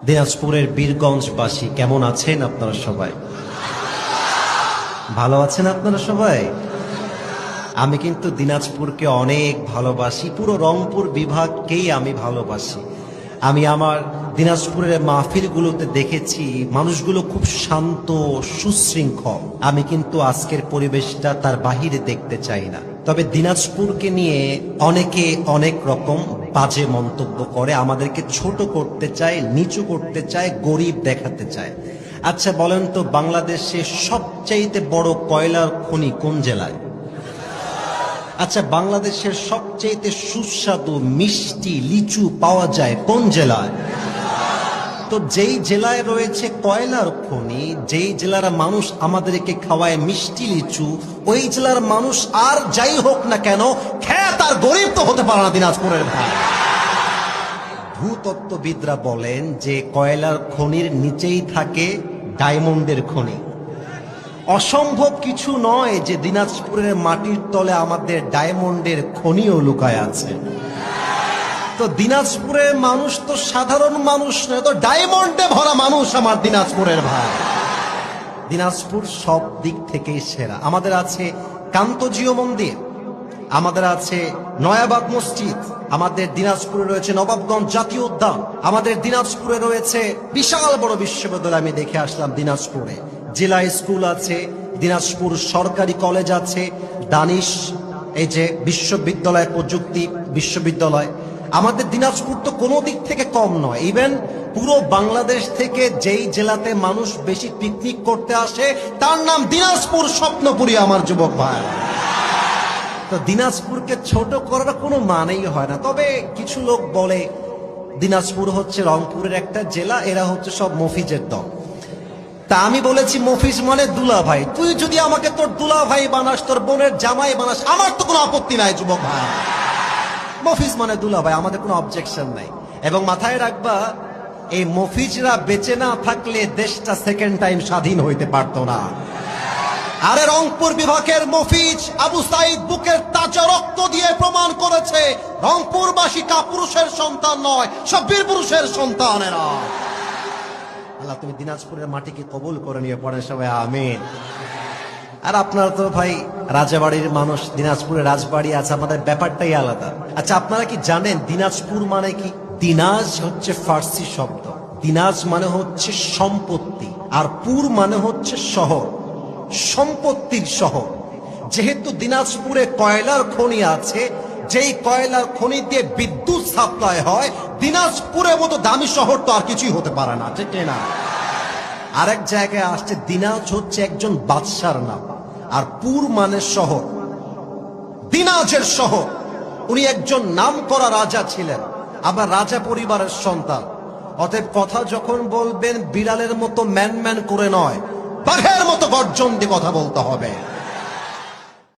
দিনাজপুরের বীরগঞ্জবাসী কেমন আছেন আপনারা সবাই? ভালো আছেন আপনারা সবাই? আমি কিন্তু দিনাজপুরকে অনেক ভালোবাসি, পুরো রংপুর বিভাগকেই আমি ভালোবাসি। আমি আমার দিনাজপুরের মাহফিলগুলোতে দেখেছি মানুষগুলো খুব শান্ত, সুশৃঙ্খল। আমি কিন্তু আজকের পরিবেশটা তার বাহিরে দেখতে চাই না। তবে দিনাজপুরকে নিয়ে অনেকে অনেক রকম বাজে মন্তব্য করে, আমাদেরকে ছোট করতে চায়, নিচু করতে চায়, গরিব দেখাতে চায়। আচ্ছা বলেন তো, বাংলাদেশের সবচাইতে বড় কয়লার খনি কোন জেলায়? আচ্ছা, বাংলাদেশের সবচেয়ে সুস্বাদু মিষ্টি লিচু পাওয়া যায় কোন জেলায়? তো যেই জেলায় রয়েছে কয়লার খনি, যেই জেলার মানুষ আমাদেরকে খাওয়ায় মিষ্টি লিচু, ওই জেলার মানুষ আর যাই হোক না কেন খ্যাত আর গরিব তো হতে পারে না দিনাজপুরের ভাই। ভূতত্ত্ববিদরা বলেন যে কয়লার খনির নিচেই থাকে ডায়মন্ডের খনি। অসম্ভব কিছু নয় যে দিনাজপুরের মাটির তলে আমাদের ডায়মন্ডের খনিও লুকায় আছে। তো দিনাজপুরের মানুষ তো সাধারণ মানুষ নয়, তো ডায়মন্ডে ভরা মানুষ আমার দিনাজপুরের ভাই। দিনাজপুর সব দিক থেকেই সেরা। আমাদের আছে কান্তজিও মন্দির, আমাদের আছে নয়াবাগ মসজিদ, আমাদের দিনাজপুরে রয়েছে নবাবগঞ্জ জাতীয় উদ্যান, আমাদের দিনাজপুরে রয়েছে বিশাল বড় বিশ্ববিদ্যালয়। আমি দেখে আসলাম দিনাজপুরে জেলা স্কুল আছে, দিনাজপুর সরকারি কলেজ আছে, দানিশ এই যে বিশ্ববিদ্যালয়, প্রযুক্তি বিশ্ববিদ্যালয়। আমাদের দিনাজপুর তো কোনো দিক থেকে কম নয়। ইভেন পুরো বাংলাদেশ থেকে যেই জেলাতে মানুষ বেশি পিকনিক করতে আসে তার নাম দিনাজপুর স্বপ্নপুরী আমার যুবক ভাই। তো দিনাজপুরকে ছোট করার কোনো মানেই হয় না। তবে কিছু লোক বলে দিনাজপুর হচ্ছে রংপুরের একটা জেলা, এরা হচ্ছে সব মফিজের দল। তা আমি বলেছি মফিজ মানে দুলা ভাই, তুই যদি আমাকে তোর দুলা ভাই বানাস, তোর বোনের জামাই বানাস, আমার তো কোনো আপত্তি নাই যুবক ভাই। মফিজ মানে দুলা ভাই, আমাদের কোনো অবজেকশন নাই। এবং মাথায় রাখবা, এই মফিজরা বেঁচে না থাকলে দেশটা সেকেন্ড টাইম স্বাধীন হইতে পারতো না। আরে রংপুর বিভাগের মফিজ আবু সাইদ বুকের তাজা রক্ত দিয়ে প্রমাণ করেছে রংপুরবাসী কাপুরুষের সন্তান নয়, সব বীর পুরুষের সন্তানেরা। আল্লাহ তুমি দিনাজপুরের মাটিকে কবুল করে নিয়ে পড়েন সবাই আমিন। আর আপনারা তো ভাই রাজাবাড়ির মানুষ, দিনাজপুরে রাজবাড়ি আছে, আমাদের ব্যাপারটাই আলাদা। আচ্ছা, আপনারা কি জানেন দিনাজপুর মানে কি? দিনাজ হচ্ছে ফার্সি শব্দ। দিনাজ মানে হচ্ছে সম্পত্তি, আর পুর মানে হচ্ছে শহর, সম্পত্তির শহর। যেহেতু দিনাজপুরে কয়লার খনি আছে, যেই কয়লার খনি দিয়ে বিদ্যুৎ সাপ্লাই হয়, দিনাজপুরের মতো দামি শহর তো আর কিছুই হতে পারে না, ঠিক না? আরেক জায়গায় আসছে, দিনাজ হচ্ছে একজন বাদশার নাম, আর পুর মানে শহর। দিনাজের শহর, উনি একজন নামকরা রাজা ছিলেন, আবার রাজা পরিবারের সন্তান। অতএব কথা যখন বলবেন বিড়ালের মতো ম্যান ম্যান করে নয়, বাঘের মতো গর্জন দিয়ে কথা বলতে হবে।